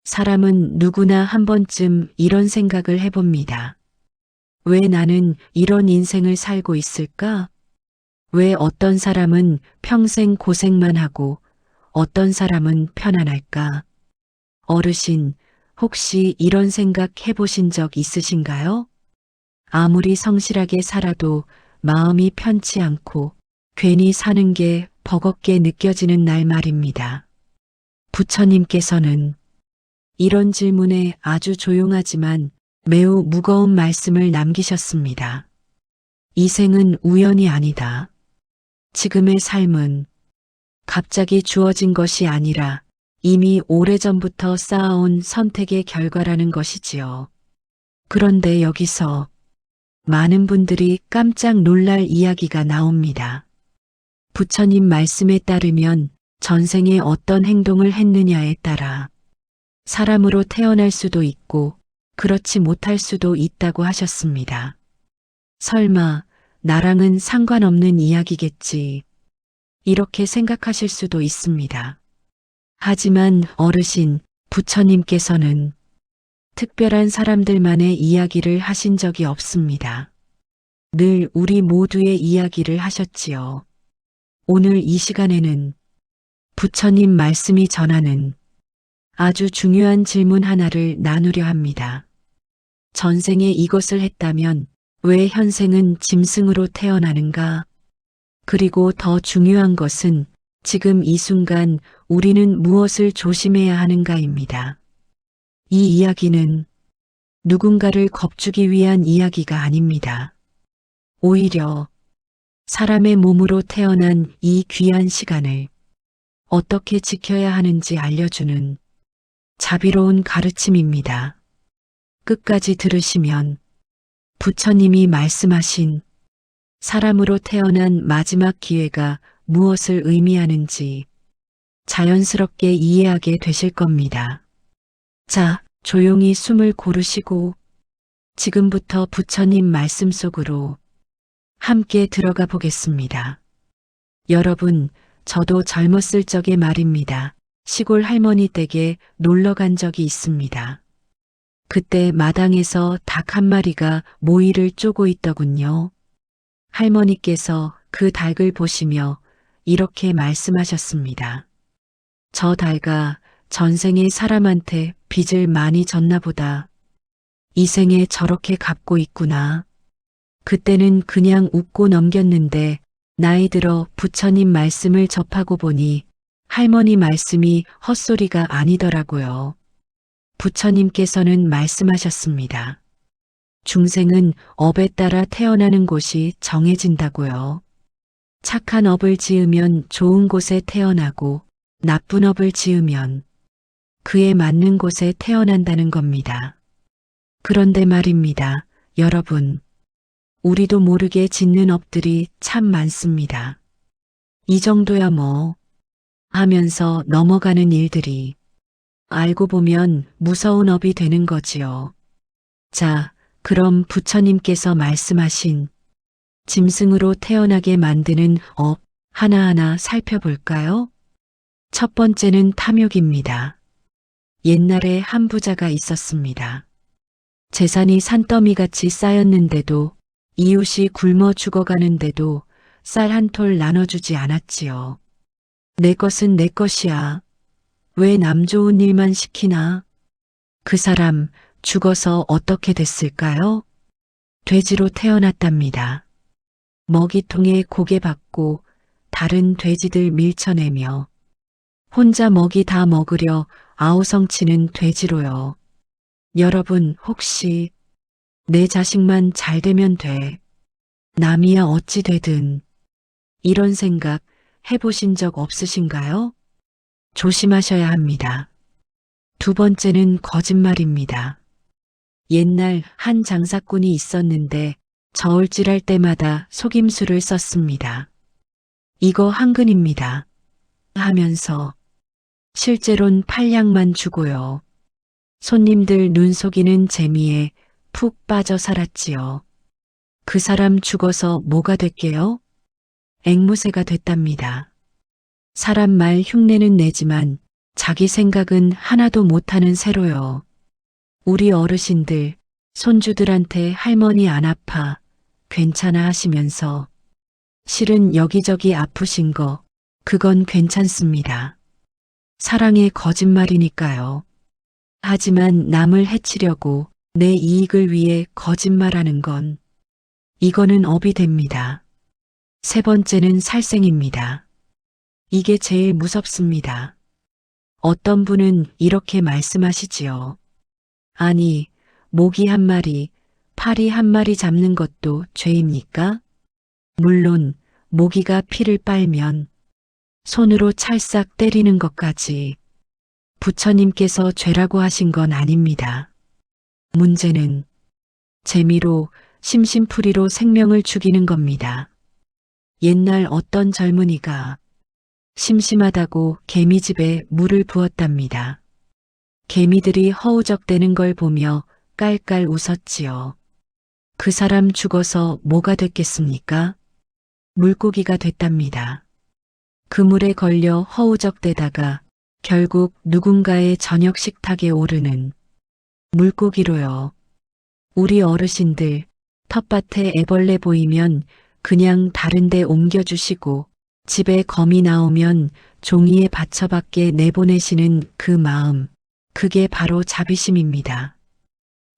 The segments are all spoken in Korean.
사람은 누구나 한 번쯤 이런 생각을 해봅니다. 왜 나는 이런 인생을 살고 있을까? 왜 어떤 사람은 평생 고생만 하고 어떤 사람은 편안할까? 어르신, 혹시 이런 생각 해보신 적 있으신가요? 아무리 성실하게 살아도 마음이 편치 않고 괜히 사는 게 버겁게 느껴지는 날 말입니다. 부처님께서는 이런 질문에 아주 조용하지만 매우 무거운 말씀을 남기셨습니다. 이 생은 우연이 아니다. 지금의 삶은 갑자기 주어진 것이 아니라 이미 오래전부터 쌓아온 선택의 결과라는 것이지요. 그런데 여기서 많은 분들이 깜짝 놀랄 이야기가 나옵니다. 부처님 말씀에 따르면 전생에 어떤 행동을 했느냐에 따라 사람으로 태어날 수도 있고 그렇지 못할 수도 있다고 하셨습니다. 설마 나랑은 상관없는 이야기겠지. 이렇게 생각하실 수도 있습니다. 하지만 어르신, 부처님께서는 특별한 사람들만의 이야기를 하신 적이 없습니다. 늘 우리 모두의 이야기를 하셨지요. 오늘 이 시간에는 부처님 말씀이 전하는 아주 중요한 질문 하나를 나누려 합니다. 전생에 이것을 했다면 왜 현생은 짐승으로 태어나는가? 그리고 더 중요한 것은 지금 이 순간 우리는 무엇을 조심해야 하는가입니다. 이 이야기는 누군가를 겁주기 위한 이야기가 아닙니다. 오히려 사람의 몸으로 태어난 이 귀한 시간을 어떻게 지켜야 하는지 알려주는 자비로운 가르침입니다. 끝까지 들으시면 부처님이 말씀하신 사람으로 태어난 마지막 기회가 무엇을 의미하는지 자연스럽게 이해하게 되실 겁니다. 자, 조용히 숨을 고르시고 지금부터 부처님 말씀 속으로 함께 들어가 보겠습니다. 여러분, 저도 젊었을 적의 말입니다. 시골 할머니 댁에 놀러 간 적이 있습니다. 그때 마당에서 닭 한 마리가 모이를 쪼고 있더군요. 할머니께서 그 닭을 보시며 이렇게 말씀하셨습니다. 저 닭아, 전생에 사람한테 빚을 많이 졌나 보다. 이 생에 저렇게 갚고 있구나. 그때는 그냥 웃고 넘겼는데 나이 들어 부처님 말씀을 접하고 보니 할머니 말씀이 헛소리가 아니더라고요. 부처님께서는 말씀하셨습니다. 중생은 업에 따라 태어나는 곳이 정해진다고요. 착한 업을 지으면 좋은 곳에 태어나고 나쁜 업을 지으면 그에 맞는 곳에 태어난다는 겁니다. 그런데 말입니다, 여러분. 우리도 모르게 짓는 업들이 참 많습니다. 이 정도야 뭐 하면서 넘어가는 일들이 알고 보면 무서운 업이 되는 거지요. 자, 그럼 부처님께서 말씀하신 짐승으로 태어나게 만드는 업 하나하나 살펴볼까요? 첫 번째는 탐욕입니다. 옛날에 한 부자가 있었습니다. 재산이 산더미같이 쌓였는데도 이웃이 굶어 죽어가는데도 쌀 한 톨 나눠주지 않았지요. 내 것은 내 것이야. 왜 남 좋은 일만 시키나? 그 사람 죽어서 어떻게 됐을까요? 돼지로 태어났답니다. 먹이통에 고개 박고 다른 돼지들 밀쳐내며 혼자 먹이 다 먹으려 아우성치는 돼지로요. 여러분 혹시 내 자식만 잘 되면 돼. 남이야 어찌 되든. 이런 생각 해보신 적 없으신가요? 조심하셔야 합니다. 두 번째는 거짓말입니다. 옛날 한 장사꾼이 있었는데 저울질할 때마다 속임수를 썼습니다. 이거 한근입니다. 하면서 실제론 팔량만 주고요. 손님들 눈 속이는 재미에 푹 빠져 살았지요. 그 사람 죽어서 뭐가 됐게요? 앵무새가 됐답니다. 사람 말 흉내는 내지만 자기 생각은 하나도 못하는 새로요. 우리 어르신들, 손주들한테 할머니 안 아파, 괜찮아 하시면서 실은 여기저기 아프신 거, 그건 괜찮습니다. 사랑의 거짓말이니까요. 하지만 남을 해치려고 내 이익을 위해 거짓말하는 건 이거는 업이 됩니다. 세 번째는 살생입니다. 이게 제일 무섭습니다. 어떤 분은 이렇게 말씀하시지요. 아니, 모기 한 마리, 파리 한 마리 잡는 것도 죄입니까? 물론 모기가 피를 빨면 손으로 찰싹 때리는 것까지 부처님께서 죄라고 하신 건 아닙니다. 문제는 재미로 심심풀이로 생명을 죽이는 겁니다. 옛날 어떤 젊은이가 심심하다고 개미집에 물을 부었답니다. 개미들이 허우적대는 걸 보며 깔깔 웃었지요. 그 사람 죽어서 뭐가 됐겠습니까? 물고기가 됐답니다. 그물에 걸려 허우적대다가 결국 누군가의 저녁 식탁에 오르는 물고기로요. 우리 어르신들 텃밭에 애벌레 보이면 그냥 다른 데 옮겨주시고 집에 거미 나오면 종이에 받쳐밖에 내보내시는 그 마음, 그게 바로 자비심입니다.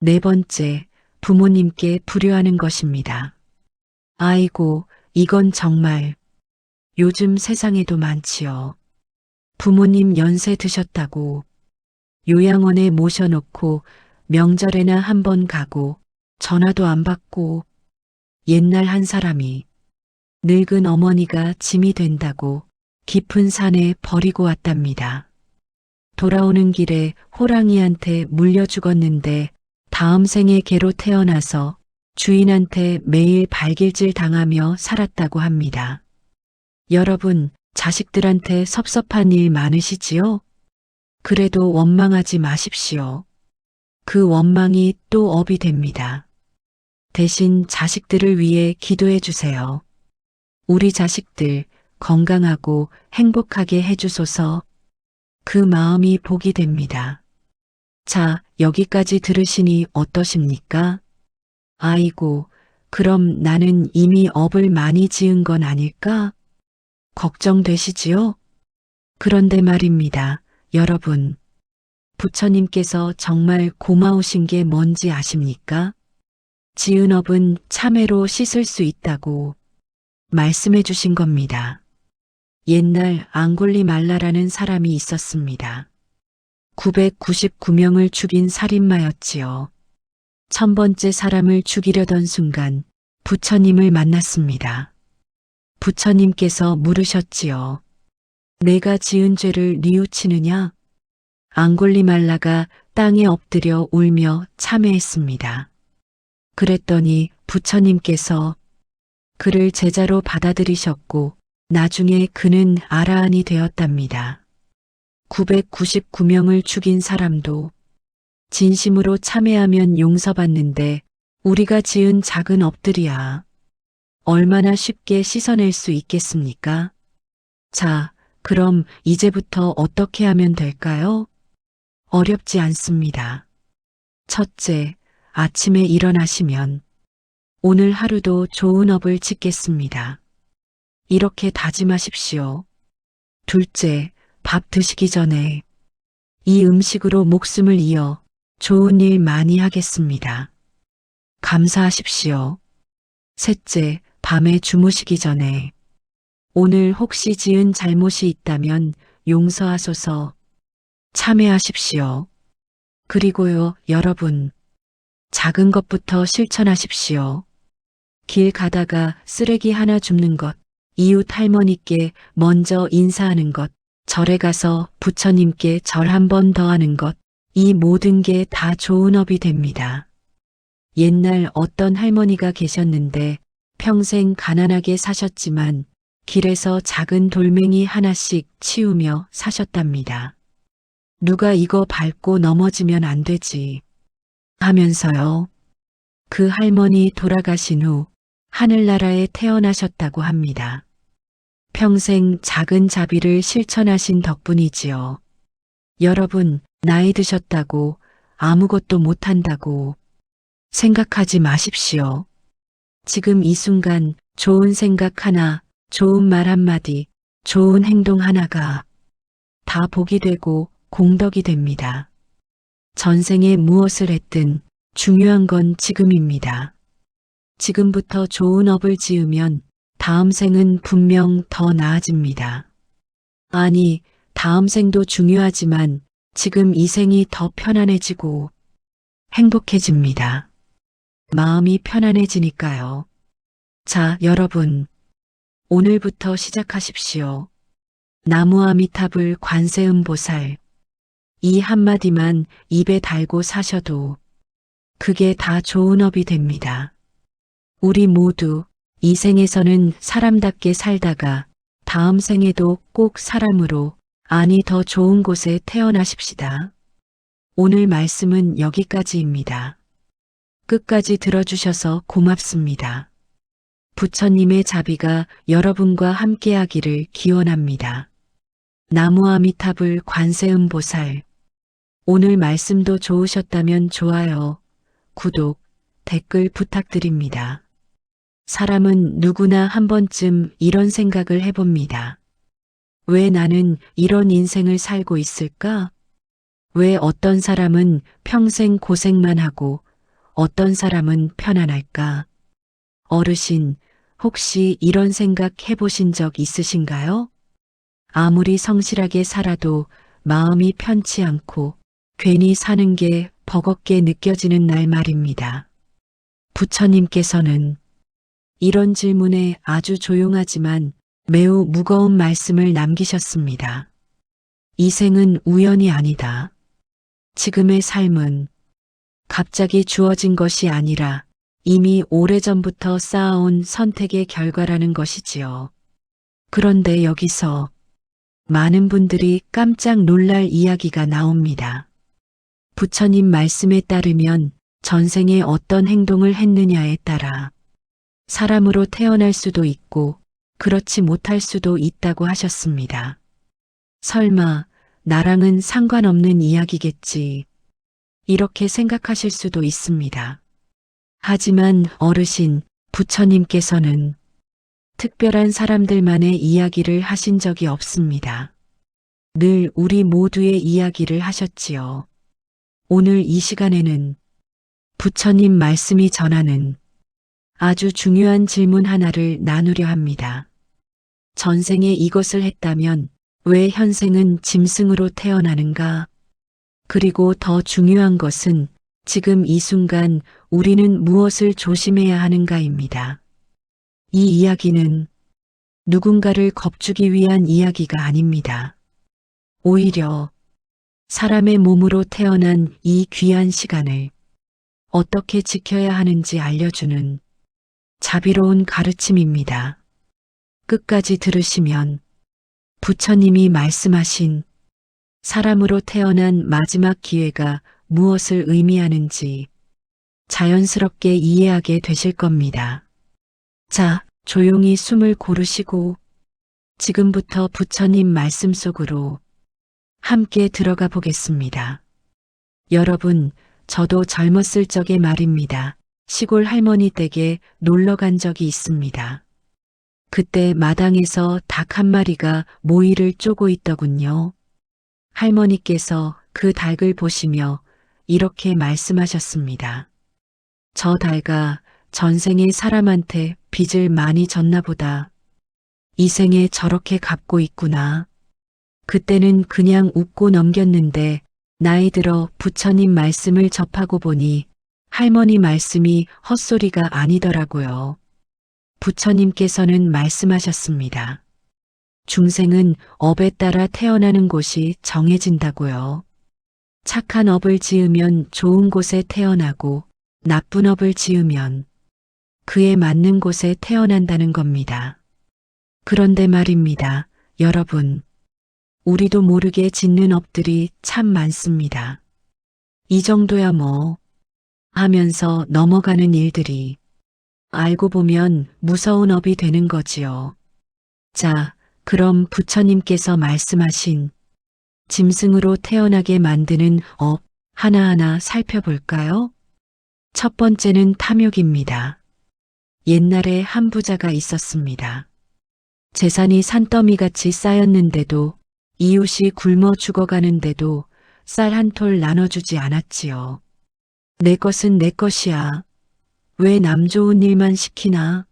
네 번째, 부모님께 불효하는 것입니다. 아이고, 이건 정말 요즘 세상에도 많지요. 부모님 연세 드셨다고 요양원에 모셔놓고 명절에나 한번 가고 전화도 안 받고 옛날 한 사람이 늙은 어머니가 짐이 된다고 깊은 산에 버리고 왔답니다. 돌아오는 길에 호랑이한테 물려 죽었는데 다음 생에 개로 태어나서 주인한테 매일 발길질 당하며 살았다고 합니다. 여러분, 자식들한테 섭섭한 일 많으시지요? 그래도 원망하지 마십시오. 그 원망이 또 업이 됩니다. 대신 자식들을 위해 기도해 주세요. 우리 자식들 건강하고 행복하게 해주소서. 그 마음이 복이 됩니다. 자, 여기까지 들으시니 어떠십니까? 아이고, 그럼 나는 이미 업을 많이 지은 건 아닐까? 걱정되시지요? 그런데 말입니다, 여러분. 부처님께서 정말 고마우신 게 뭔지 아십니까? 지은 업은 참회로 씻을 수 있다고 말씀해 주신 겁니다. 옛날 앙골리말라라는 사람이 있었습니다. 999명을 죽인 살인마였지요. 1000번째 사람을 죽이려던 순간 부처님을 만났습니다. 부처님께서 물으셨지요. 내가 지은 죄를 뉘우치느냐? 앙골리말라가 땅에 엎드려 울며 참회했습니다. 그랬더니 부처님께서 그를 제자로 받아들이셨고 나중에 그는 아라한이 되었답니다. 999명을 죽인 사람도 진심으로 참회하면 용서받는데 우리가 지은 작은 업들이야 얼마나 쉽게 씻어낼 수 있겠습니까? 자, 그럼 이제부터 어떻게 하면 될까요? 어렵지 않습니다. 첫째, 아침에 일어나시면 오늘 하루도 좋은 업을 짓겠습니다. 이렇게 다짐하십시오. 둘째, 밥 드시기 전에 이 음식으로 목숨을 이어 좋은 일 많이 하겠습니다. 감사하십시오. 셋째, 밤에 주무시기 전에 오늘 혹시 지은 잘못이 있다면 용서하소서 참회하십시오. 그리고요, 여러분, 작은 것부터 실천하십시오. 길 가다가 쓰레기 하나 줍는 것, 이웃 할머니께 먼저 인사하는 것, 절에 가서 부처님께 절 한 번 더 하는 것, 이 모든 게 다 좋은 업이 됩니다. 옛날 어떤 할머니가 계셨는데 평생 가난하게 사셨지만 길에서 작은 돌멩이 하나씩 치우며 사셨답니다. 누가 이거 밟고 넘어지면 안 되지 하면서요. 그 할머니 돌아가신 후 하늘나라에 태어나셨다고 합니다. 평생 작은 자비를 실천하신 덕분이지요. 여러분, 나이 드셨다고 아무것도 못한다고 생각하지 마십시오. 지금 이 순간 좋은 생각 하나, 좋은 말 한마디, 좋은 행동 하나가 다 복이 되고 공덕이 됩니다. 전생에 무엇을 했든 중요한 건 지금입니다. 지금부터 좋은 업을 지으면 다음 생은 분명 더 나아집니다. 아니, 다음 생도 중요하지만 지금 이 생이 더 편안해지고 행복해집니다. 마음이 편안해지니까요. 자, 여러분, 오늘부터 시작하십시오. 나무아미타불 관세음보살. 이 한마디만 입에 달고 사셔도 그게 다 좋은 업이 됩니다. 우리 모두 이 생에서는 사람답게 살다가 다음 생에도 꼭 사람으로, 아니 더 좋은 곳에 태어나십시다. 오늘 말씀은 여기까지입니다. 끝까지 들어주셔서 고맙습니다. 부처님의 자비가 여러분과 함께하기를 기원합니다. 나무아미타불 관세음보살. 오늘 말씀도 좋으셨다면 좋아요, 구독, 댓글 부탁드립니다. 사람은 누구나 한 번쯤 이런 생각을 해봅니다. 왜 나는 이런 인생을 살고 있을까? 왜 어떤 사람은 평생 고생만 하고 어떤 사람은 편안할까? 어르신, 혹시 이런 생각 해보신 적 있으신가요? 아무리 성실하게 살아도 마음이 편치 않고 괜히 사는 게 버겁게 느껴지는 날 말입니다. 부처님께서는 이런 질문에 아주 조용하지만 매우 무거운 말씀을 남기셨습니다. 이 생은 우연이 아니다. 지금의 삶은 갑자기 주어진 것이 아니라 이미 오래전부터 쌓아온 선택의 결과라는 것이지요. 그런데 여기서 많은 분들이 깜짝 놀랄 이야기가 나옵니다. 부처님 말씀에 따르면 전생에 어떤 행동을 했느냐에 따라 사람으로 태어날 수도 있고 그렇지 못할 수도 있다고 하셨습니다. 설마 나랑은 상관없는 이야기겠지. 이렇게 생각하실 수도 있습니다. 하지만 어르신, 부처님께서는 특별한 사람들만의 이야기를 하신 적이 없습니다. 늘 우리 모두의 이야기를 하셨지요. 오늘 이 시간에는 부처님 말씀이 전하는 아주 중요한 질문 하나를 나누려 합니다. 전생에 이것을 했다면 왜 현생은 짐승으로 태어나는가? 그리고 더 중요한 것은 지금 이 순간 우리는 무엇을 조심해야 하는가입니다. 이 이야기는 누군가를 겁주기 위한 이야기가 아닙니다. 오히려 사람의 몸으로 태어난 이 귀한 시간을 어떻게 지켜야 하는지 알려주는 자비로운 가르침입니다. 끝까지 들으시면 부처님이 말씀하신 사람으로 태어난 마지막 기회가 무엇을 의미하는지 자연스럽게 이해하게 되실 겁니다. 자, 조용히 숨을 고르시고 지금부터 부처님 말씀 속으로 함께 들어가 보겠습니다. 여러분, 저도 젊었을 적의 말입니다. 시골 할머니 댁에 놀러 간 적이 있습니다. 그때 마당에서 닭 한 마리가 모이를 쪼고 있더군요. 할머니께서 그 닭을 보시며 이렇게 말씀하셨습니다. 저 닭아, 전생에 사람한테 빚을 많이 졌나 보다. 이 생에 저렇게 갚고 있구나. 그때는 그냥 웃고 넘겼는데 나이 들어 부처님 말씀을 접하고 보니 할머니 말씀이 헛소리가 아니더라고요. 부처님께서는 말씀하셨습니다. 중생은 업에 따라 태어나는 곳이 정해진다고요. 착한 업을 지으면 좋은 곳에 태어나고 나쁜 업을 지으면 그에 맞는 곳에 태어난다는 겁니다. 그런데 말입니다, 여러분. 우리도 모르게 짓는 업들이 참 많습니다. 이 정도야 뭐 하면서 넘어가는 일들이 알고 보면 무서운 업이 되는 거지요. 자, 그럼 부처님께서 말씀하신 짐승으로 태어나게 만드는 업 하나하나 살펴볼까요? 첫 번째는 탐욕입니다. 옛날에 한 부자가 있었습니다. 재산이 산더미같이 쌓였는데도 이웃이 굶어 죽어가는데도 쌀 한 톨 나눠주지 않았지요. 내 것은 내 것이야. 왜 남 좋은 일만 시키나?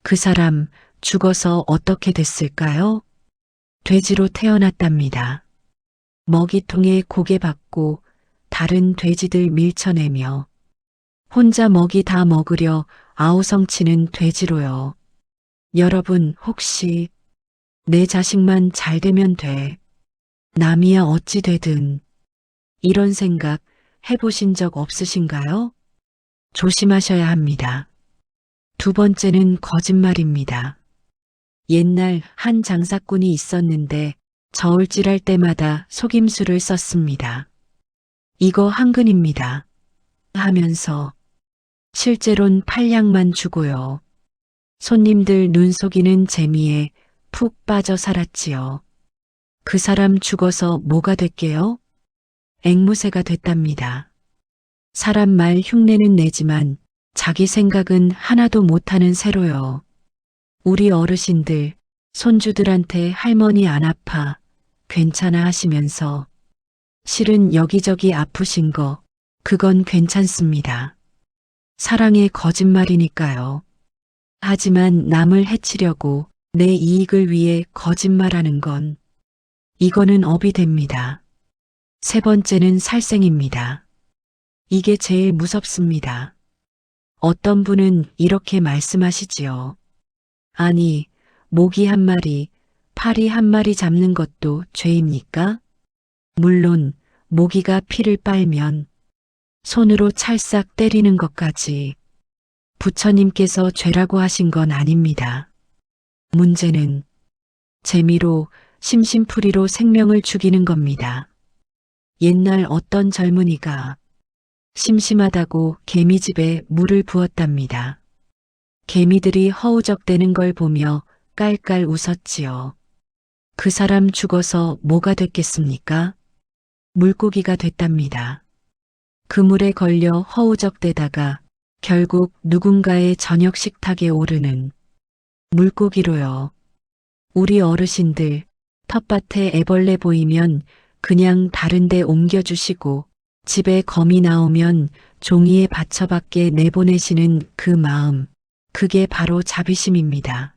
그 사람 죽어서 어떻게 됐을까요? 돼지로 태어났답니다. 먹이통에 고개 박고 다른 돼지들 밀쳐내며 혼자 먹이 다 먹으려 아우성치는 돼지로요. 여러분 혹시 내 자식만 잘 되면 돼. 남이야 어찌 되든 이런 생각 해보신 적 없으신가요? 조심하셔야 합니다. 두 번째는 거짓말입니다. 옛날 한 장사꾼이 있었는데 저울질할 때마다 속임수를 썼습니다. 이거 한근입니다. 하면서 실제론 팔량만 주고요. 손님들 눈 속이는 재미에 푹 빠져 살았지요. 그 사람 죽어서 뭐가 됐게요? 앵무새가 됐답니다. 사람 말 흉내는 내지만 자기 생각은 하나도 못하는 새로요. 우리 어르신들, 손주들한테 할머니 안 아파, 괜찮아 하시면서 실은 여기저기 아프신 거, 그건 괜찮습니다. 사랑의 거짓말이니까요. 하지만 남을 해치려고 내 이익을 위해 거짓말하는 건 이거는 업이 됩니다. 세 번째는 살생입니다. 이게 제일 무섭습니다. 어떤 분은 이렇게 말씀하시지요. 아니, 모기 한 마리, 파리 한 마리 잡는 것도 죄입니까? 물론 모기가 피를 빨면 손으로 찰싹 때리는 것까지 부처님께서 죄라고 하신 건 아닙니다. 문제는 재미로 심심풀이로 생명을 죽이는 겁니다. 옛날 어떤 젊은이가 심심하다고 개미집에 물을 부었답니다. 개미들이 허우적대는 걸 보며 깔깔 웃었지요. 그 사람 죽어서 뭐가 됐겠습니까? 물고기가 됐답니다. 그물에 걸려 허우적대다가 결국 누군가의 저녁 식탁에 오르는 물고기로요. 우리 어르신들 텃밭에 애벌레 보이면 그냥 다른 데 옮겨주시고 집에 거미 나오면 종이에 받쳐밖에 내보내시는 그 마음, 그게 바로 자비심입니다.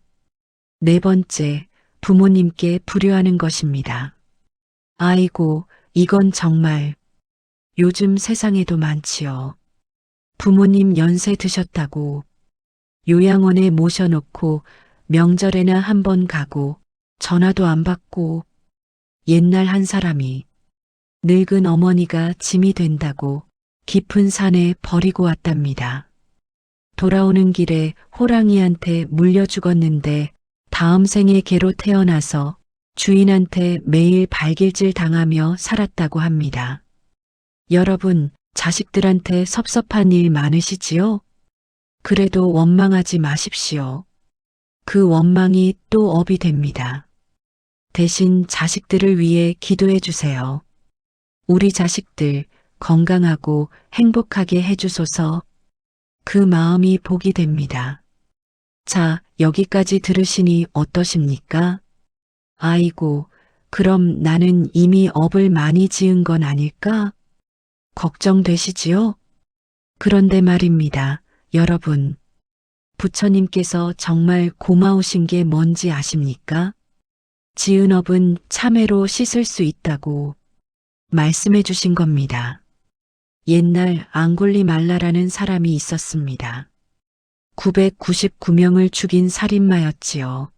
네 번째, 부모님께 불효하는 것입니다. 아이고, 이건 정말 요즘 세상에도 많지요. 부모님 연세 드셨다고 요양원에 모셔놓고 명절에나 한번 가고 전화도 안 받고 옛날 한 사람이 늙은 어머니가 짐이 된다고 깊은 산에 버리고 왔답니다. 돌아오는 길에 호랑이한테 물려 죽었는데 다음 생에 개로 태어나서 주인한테 매일 발길질 당하며 살았다고 합니다. 여러분, 자식들한테 섭섭한 일 많으시지요? 그래도 원망하지 마십시오. 그 원망이 또 업이 됩니다. 대신 자식들을 위해 기도해 주세요. 우리 자식들 건강하고 행복하게 해주소서. 그 마음이 복이 됩니다. 자, 여기까지 들으시니 어떠십니까? 아이고, 그럼 나는 이미 업을 많이 지은 건 아닐까? 걱정되시지요? 그런데 말입니다, 여러분. 부처님께서 정말 고마우신 게 뭔지 아십니까? 지은 업은 참회로 씻을 수 있다고 말씀해 주신 겁니다. 옛날 앙골리말라라는 사람이 있었습니다. 999명을 죽인 살인마였지요.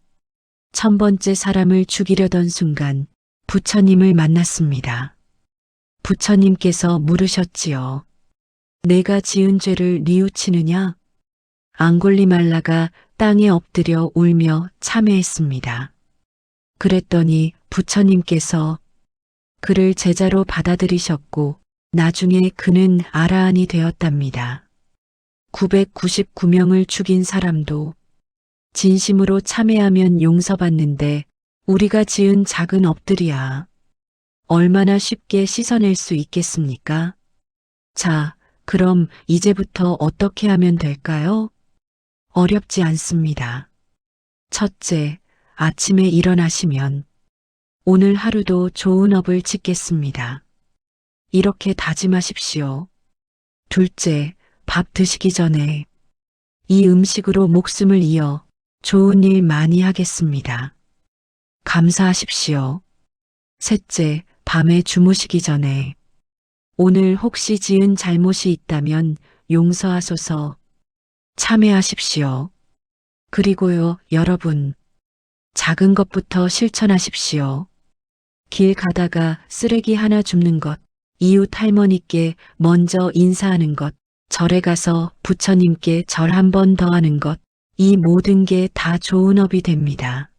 1000번째 사람을 죽이려던 순간 부처님을 만났습니다. 부처님께서 물으셨지요. 내가 지은 죄를 뉘우치느냐? 앙골리말라가 땅에 엎드려 울며 참회했습니다. 그랬더니 부처님께서 그를 제자로 받아들이셨고 나중에 그는 아라한이 되었답니다. 999명을 죽인 사람도 진심으로 참회하면 용서받는데 우리가 지은 작은 업들이야. 얼마나 쉽게 씻어낼 수 있겠습니까? 자, 그럼 이제부터 어떻게 하면 될까요? 어렵지 않습니다. 첫째, 아침에 일어나시면 오늘 하루도 좋은 업을 짓겠습니다. 이렇게 다짐하십시오. 둘째, 밥 드시기 전에 이 음식으로 목숨을 이어 좋은 일 많이 하겠습니다. 감사하십시오. 셋째, 밤에 주무시기 전에 오늘 혹시 지은 잘못이 있다면 용서하소서 참회하십시오. 그리고요, 여러분, 작은 것부터 실천하십시오. 길 가다가 쓰레기 하나 줍는 것, 이웃 할머니께 먼저 인사하는 것, 절에 가서 부처님께 절 한 번 더 하는 것, 이 모든 게 다 좋은 업이 됩니다.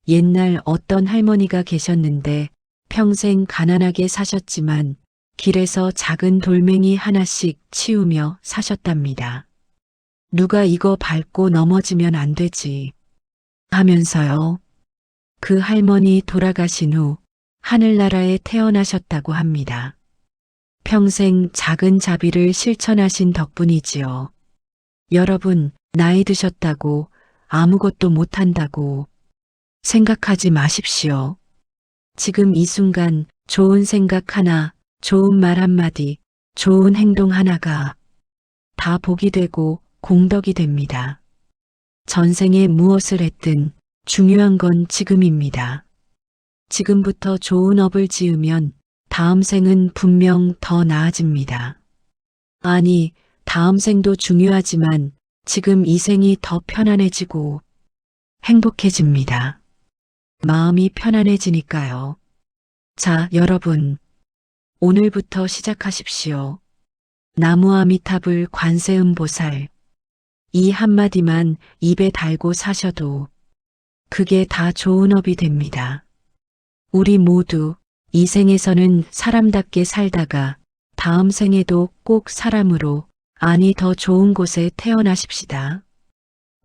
옛날 어떤 할머니가 계셨는데 평생 가난하게 사셨지만 길에서 작은 돌멩이 하나씩 치우며 사셨답니다. 누가 이거 밟고 넘어지면 안 되지 하면서요. 그 할머니 돌아가신 후 하늘나라에 태어나셨다고 합니다. 평생 작은 자비를 실천하신 덕분이지요. 여러분, 나이 드셨다고 아무것도 못한다고 생각하지 마십시오. 지금 이 순간 좋은 생각 하나, 좋은 말 한마디, 좋은 행동 하나가 다 복이 되고 공덕이 됩니다. 전생에 무엇을 했든 중요한 건 지금입니다. 지금부터 좋은 업을 지으면 다음 생은 분명 더 나아집니다. 아니, 다음 생도 중요하지만 지금 이 생이 더 편안해지고 행복해집니다. 마음이 편안해지니까요. 자, 여러분, 오늘부터 시작하십시오. 나무아미타불 관세음보살. 이 한마디만 입에 달고 사셔도 그게 다 좋은 업이 됩니다. 우리 모두 이 생에서는 사람답게 살다가 다음 생에도 꼭 사람으로, 아니 더 좋은 곳에 태어나십시다.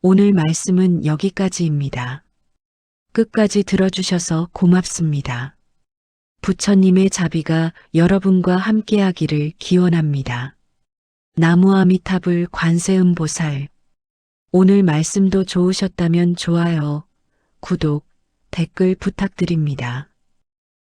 오늘 말씀은 여기까지입니다. 끝까지 들어주셔서 고맙습니다. 부처님의 자비가 여러분과 함께하기를 기원합니다. 나무아미타불 관세음보살. 오늘 말씀도 좋으셨다면 좋아요, 구독, 댓글 부탁드립니다.